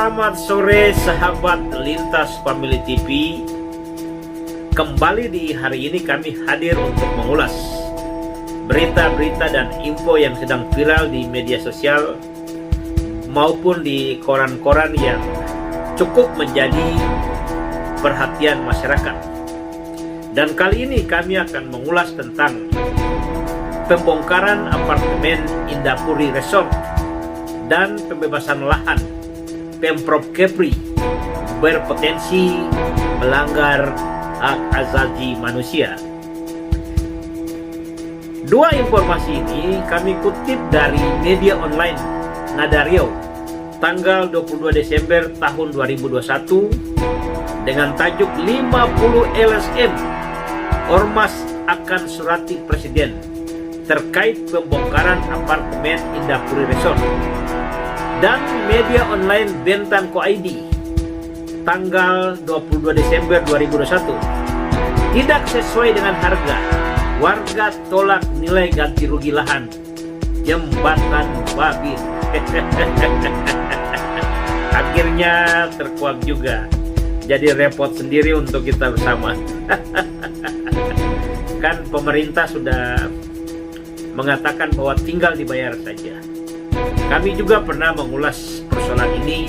Selamat sore sahabat Lintas Family TV. Kembali di hari ini kami hadir untuk mengulas berita-berita dan info yang sedang viral di media sosial maupun di koran-koran yang cukup menjadi perhatian masyarakat. Dan kali ini kami akan mengulas tentang pembongkaran apartemen Indapuri Resort dan pembebasan lahan Pemprov Kepri berpotensi melanggar hak asasi manusia. Dua informasi ini kami kutip dari media online Nadario tanggal 22 Desember tahun 2021 dengan tajuk 50 LSM Ormas akan surati Presiden terkait pembongkaran apartemen Indapuri Resort, dan media online Bentan.co.id tanggal 22 Desember 2021 tidak sesuai dengan harga, warga tolak nilai ganti rugi lahan jembatan Babin. Akhirnya terkuak juga, jadi repot sendiri untuk kita bersama. Kan pemerintah sudah mengatakan bahwa tinggal dibayar saja. Kami juga pernah mengulas persoalan ini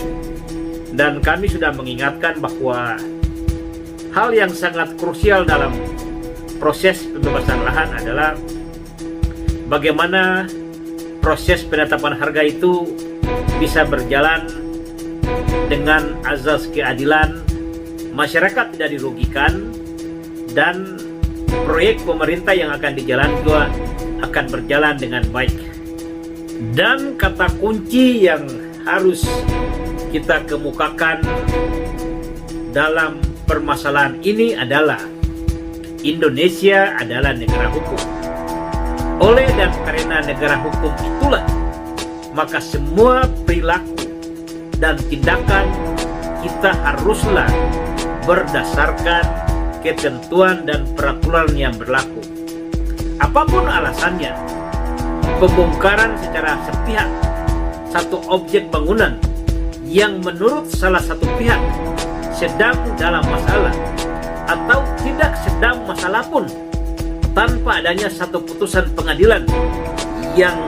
dan kami sudah mengingatkan bahwa hal yang sangat krusial dalam proses pembebasan lahan adalah bagaimana proses penetapan harga itu bisa berjalan dengan azas keadilan, masyarakat tidak dirugikan, dan proyek pemerintah yang akan dijalankan juga akan berjalan dengan baik. Dan kata kunci yang harus kita kemukakan dalam permasalahan ini adalah Indonesia adalah negara hukum. Oleh dan karena negara hukum itulah, maka semua perilaku dan tindakan kita haruslah berdasarkan ketentuan dan peraturan yang berlaku. Apapun alasannya, pembongkaran secara sepihak satu objek bangunan yang menurut salah satu pihak sedang dalam masalah atau tidak sedang masalah pun, tanpa adanya satu putusan pengadilan yang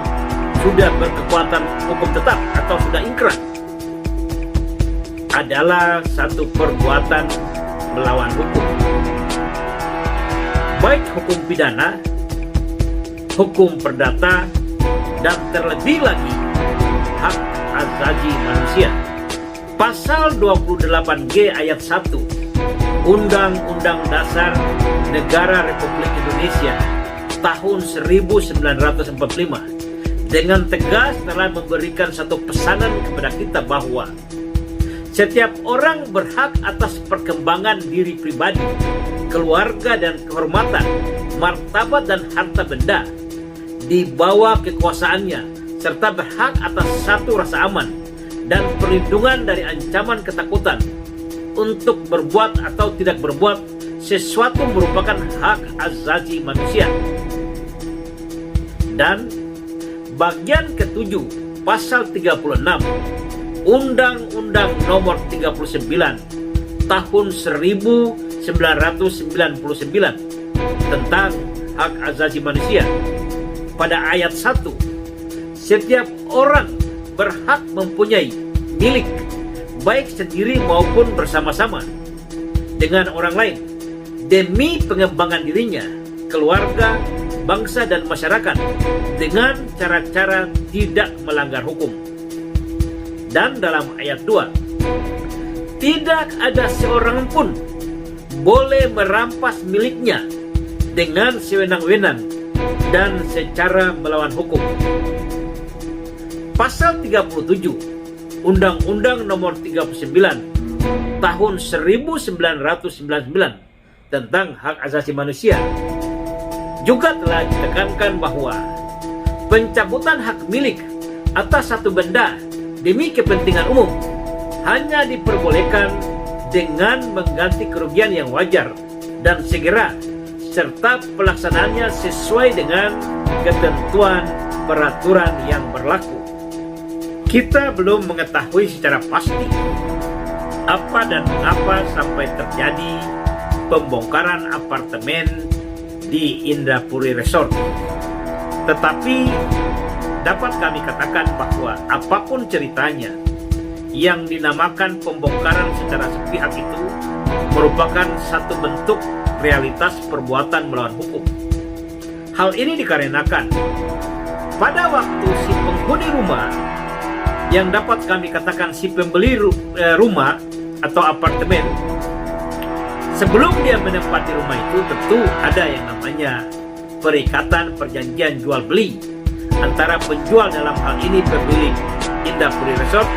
sudah berkekuatan hukum tetap atau sudah ingkrah, adalah satu perbuatan melawan hukum, baik hukum pidana, hukum perdata, dan terlebih lagi hak asasi manusia. Pasal 28G ayat 1 Undang-Undang Dasar Negara Republik Indonesia tahun 1945 dengan tegas telah memberikan satu pesanan kepada kita bahwa setiap orang berhak atas perkembangan diri pribadi, keluarga, dan kehormatan, martabat dan harta benda di bawah kekuasaannya, serta berhak atas satu rasa aman dan perlindungan dari ancaman ketakutan untuk berbuat atau tidak berbuat sesuatu merupakan hak asasi manusia. Dan bagian ketujuh pasal 36 Undang-Undang Nomor 39 tahun 1999 tentang hak asasi manusia, pada ayat 1, setiap orang berhak mempunyai milik baik sendiri maupun bersama-sama dengan orang lain demi pengembangan dirinya, keluarga, bangsa, dan masyarakat dengan cara-cara tidak melanggar hukum. Dan dalam ayat 2, tidak ada seorang pun boleh merampas miliknya dengan sewenang-wenang dan secara melawan hukum. Pasal 37 Undang-Undang Nomor 39 tahun 1999 tentang hak asasi manusia juga telah ditekankan bahwa pencabutan hak milik atas satu benda demi kepentingan umum hanya diperbolehkan dengan mengganti kerugian yang wajar dan segera, serta pelaksanaannya sesuai dengan ketentuan peraturan yang berlaku. Kita belum mengetahui secara pasti apa dan mengapa sampai terjadi pembongkaran apartemen di Indrapuri Resort. Tetapi dapat kami katakan bahwa apapun ceritanya, yang dinamakan pembongkaran secara sepihak itu merupakan satu bentuk realitas perbuatan melawan hukum. Hal ini dikarenakan pada waktu si penghuni rumah, yang dapat kami katakan si pembeli rumah atau apartemen, sebelum dia menempati rumah itu tentu ada yang namanya perikatan perjanjian jual beli antara penjual, dalam hal ini pemilik Indrapuri Resort,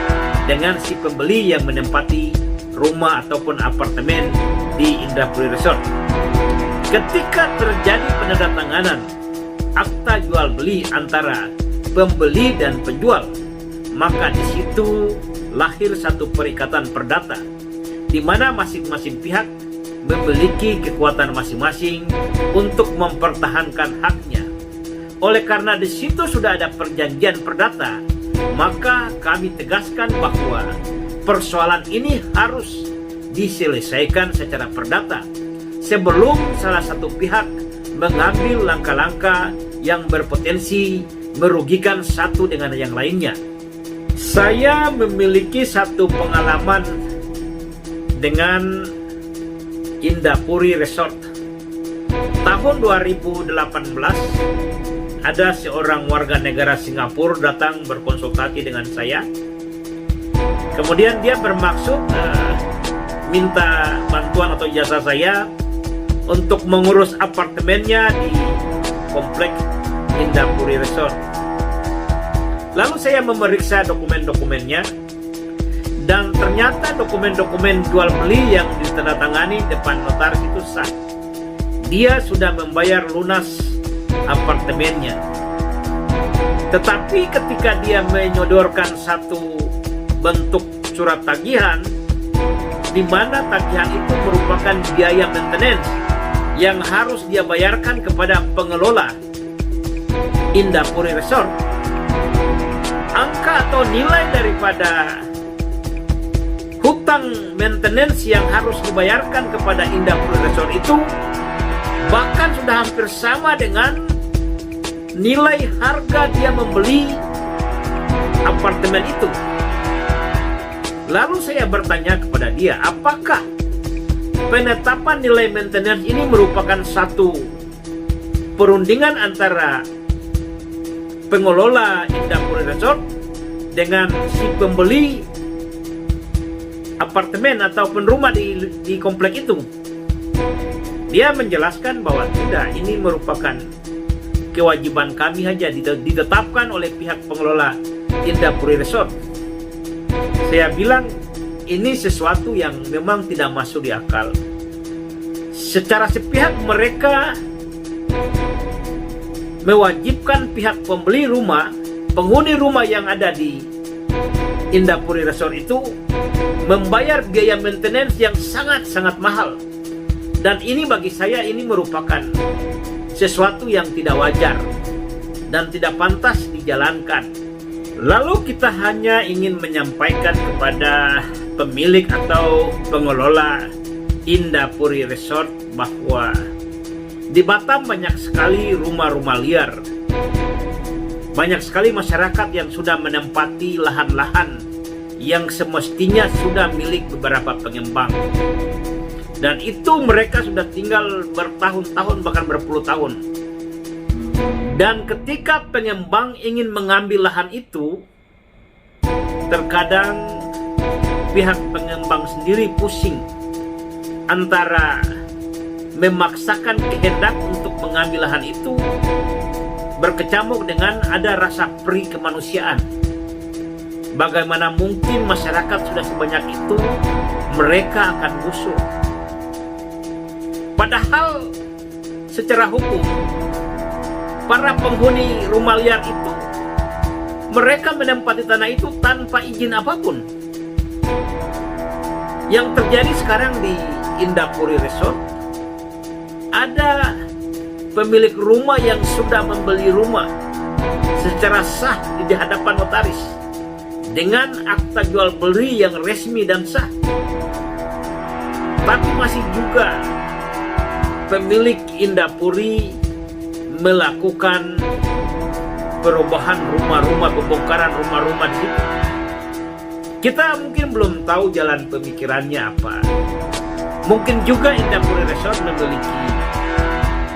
dengan si pembeli yang menempati rumah ataupun apartemen di Indrapuri Resort. Ketika terjadi penandatanganan akta jual beli antara pembeli dan penjual, maka di situ lahir satu perikatan perdata di mana masing-masing pihak memiliki kekuatan masing-masing untuk mempertahankan haknya. Oleh karena di situ sudah ada perjanjian perdata, maka kami tegaskan bahwa persoalan ini harus diselesaikan secara perdata sebelum salah satu pihak mengambil langkah-langkah yang berpotensi merugikan satu dengan yang lainnya. Saya memiliki satu pengalaman dengan Indrapuri Resort. Tahun 2018 ada seorang warga negara Singapura datang berkonsultasi dengan saya. Kemudian dia bermaksud minta bantuan atau jasa saya untuk mengurus apartemennya di kompleks Indrapuri Resort. Lalu saya memeriksa dokumen-dokumennya, dan ternyata dokumen-dokumen jual beli yang ditandatangani depan notaris itu sah. Dia sudah membayar lunas apartemennya. Tetapi ketika dia menyodorkan satu bentuk surat tagihan, di mana tagihan itu merupakan biaya maintenance yang harus dia bayarkan kepada pengelola Indrapuri Resort, angka atau nilai daripada hutang maintenance yang harus dibayarkan kepada Indrapuri Resort itu bahkan sudah hampir sama dengan nilai harga dia membeli apartemen itu. Lalu saya bertanya kepada dia, apakah penetapan nilai maintenance ini merupakan satu perundingan antara pengelola Indrapuri Resort dengan si pembeli apartemen ataupun rumah di komplek itu? Dia menjelaskan bahwa tidak, ini merupakan kewajiban kami saja, ditetapkan oleh pihak pengelola Indrapuri Resort. Saya bilang ini sesuatu yang memang tidak masuk di akal. Secara sepihak mereka mewajibkan pihak pembeli rumah, penghuni rumah yang ada di Indrapuri Resort itu membayar biaya maintenance yang sangat-sangat mahal. Dan ini bagi saya ini merupakan sesuatu yang tidak wajar dan tidak pantas dijalankan. Lalu kita hanya ingin menyampaikan kepada pemilik atau pengelola Indrapuri Resort bahwa di Batam banyak sekali rumah-rumah liar. Banyak sekali masyarakat yang sudah menempati lahan-lahan yang semestinya sudah milik beberapa pengembang. Dan itu mereka sudah tinggal bertahun-tahun, bahkan berpuluh tahun. Dan ketika pengembang ingin mengambil lahan itu, terkadang pihak pengembang sendiri pusing antara memaksakan kehendak untuk mengambil lahan itu berkecamuk dengan ada rasa perih kemanusiaan. Bagaimana mungkin masyarakat sudah sebanyak itu mereka akan gusur? Padahal secara hukum para penghuni rumah liar itu mereka menempati tanah itu tanpa izin apapun. Yang terjadi sekarang di Indrapuri Resort, ada pemilik rumah yang sudah membeli rumah secara sah di hadapan notaris. dengan akta jual beli yang resmi dan sah. Tapi masih juga pemilik Indapuri melakukan perubahan rumah-rumah, pembongkaran rumah-rumah di situ. Kita mungkin belum tahu jalan pemikirannya apa. Mungkin juga Indapuri Resort memiliki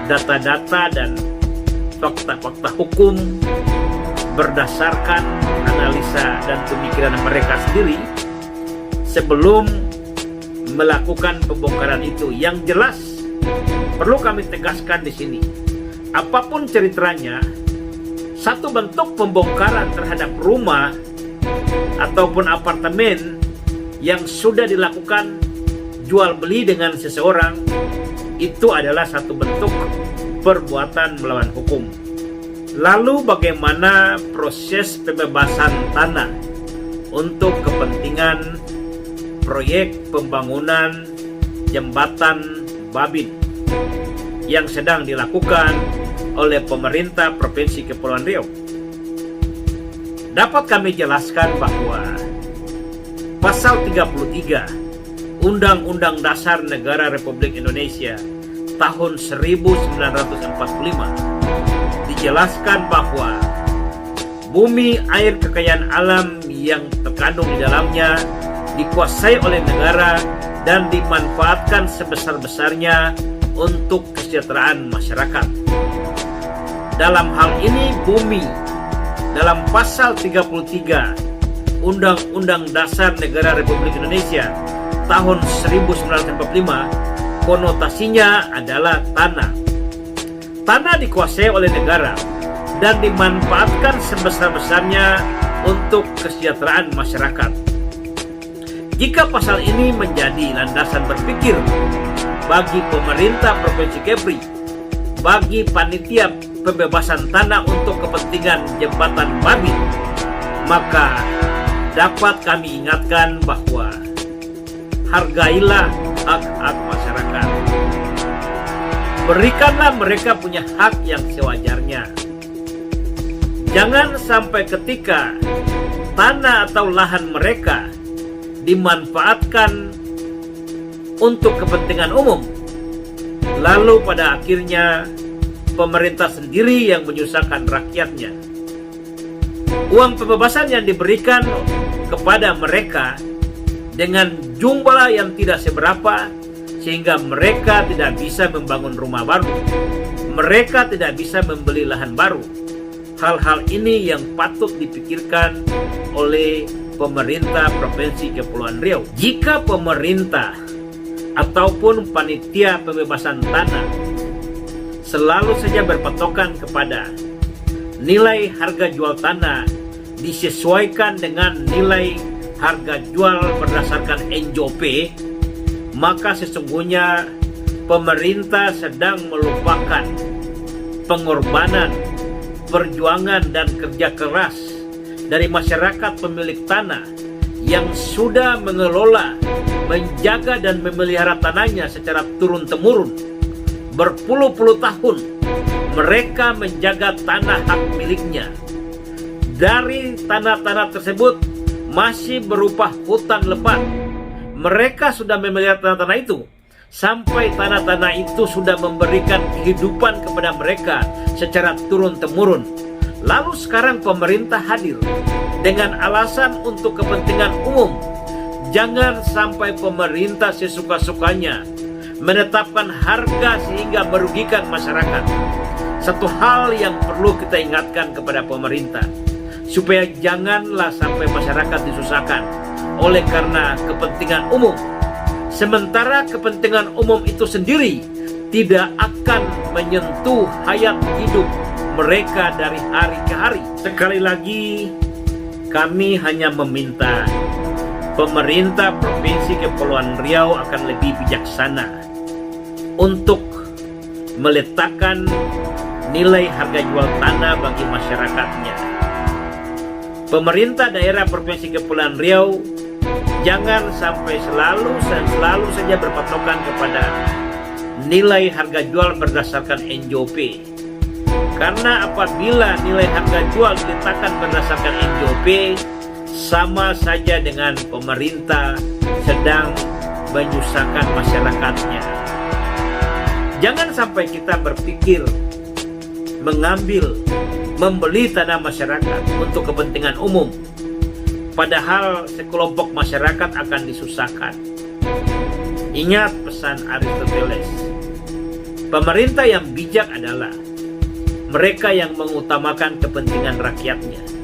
data-data dan fakta-fakta hukum berdasarkan analisa dan pemikiran mereka sendiri sebelum melakukan pembongkaran itu. Yang jelas perlu kami tegaskan di sini, apapun ceritanya, satu bentuk pembongkaran terhadap rumah ataupun apartemen yang sudah dilakukan jual beli dengan seseorang itu adalah satu bentuk perbuatan melawan hukum. Lalu bagaimana proses pembebasan tanah untuk kepentingan proyek pembangunan jembatan Babin yang sedang dilakukan oleh pemerintah Provinsi Kepulauan Riau? Dapat kami jelaskan bahwa Pasal 33 Undang-Undang Dasar Negara Republik Indonesia tahun 1945 dijelaskan bahwa bumi, air, kekayaan alam yang terkandung di dalamnya dikuasai oleh negara dan dimanfaatkan sebesar-besarnya untuk kesejahteraan masyarakat. Dalam hal ini bumi dalam pasal 33 Undang-Undang Dasar Negara Republik Indonesia tahun 1945 konotasinya adalah tanah. Tanah dikuasai oleh negara dan dimanfaatkan sebesar-besarnya untuk kesejahteraan masyarakat. Jika pasal ini menjadi landasan berpikir bagi pemerintah Provinsi Kepri, bagi panitia pembebasan tanah untuk kepentingan jembatan Babin, maka dapat kami ingatkan bahwa hargailah hak-hak masyarakat. Berikanlah mereka punya hak yang sewajarnya. Jangan sampai ketika tanah atau lahan mereka dimanfaatkan untuk kepentingan umum, lalu pada akhirnya pemerintah sendiri yang menyusahkan rakyatnya. Uang pembebasan yang diberikan kepada mereka dengan jumlah yang tidak seberapa, sehingga mereka tidak bisa membangun rumah baru, mereka tidak bisa membeli lahan baru. Hal-hal ini yang patut dipikirkan oleh pemerintah Provinsi Kepulauan Riau. Jika pemerintah ataupun panitia pembebasan tanah selalu saja berpatokan kepada nilai harga jual tanah disesuaikan dengan nilai harga jual berdasarkan NJOP, maka sesungguhnya pemerintah sedang melupakan pengorbanan, perjuangan dan kerja keras dari masyarakat pemilik tanah yang sudah mengelola, menjaga dan memelihara tanahnya secara turun-temurun. Berpuluh-puluh tahun mereka menjaga tanah hak miliknya. Dari tanah-tanah tersebut masih berupa hutan lebat. Mereka sudah memelihara tanah-tanah itu sampai tanah-tanah itu sudah memberikan kehidupan kepada mereka secara turun-temurun. Lalu sekarang pemerintah hadir dengan alasan untuk kepentingan umum. Jangan sampai pemerintah sesuka-sukanya menetapkan harga sehingga merugikan masyarakat. Satu hal yang perlu kita ingatkan kepada pemerintah, supaya janganlah sampai masyarakat disusahkan oleh karena kepentingan umum, sementara kepentingan umum itu sendiri tidak akan menyentuh hayat hidup mereka dari hari ke hari. Sekali lagi, kami hanya meminta pemerintah Provinsi Kepulauan Riau akan lebih bijaksana untuk meletakkan nilai harga jual tanah bagi masyarakatnya. Pemerintah daerah Provinsi Kepulauan Riau jangan sampai selalu saja berpatokan kepada nilai harga jual berdasarkan NJOP. Karena apabila nilai harga jual diletakkan berdasarkan NJOP, sama saja dengan pemerintah sedang menyusahkan masyarakatnya. Jangan sampai kita berpikir membeli tanah masyarakat untuk kepentingan umum, padahal sekelompok masyarakat akan disusahkan. Ingat pesan Aristoteles, pemerintah yang bijak adalah mereka yang mengutamakan kepentingan rakyatnya.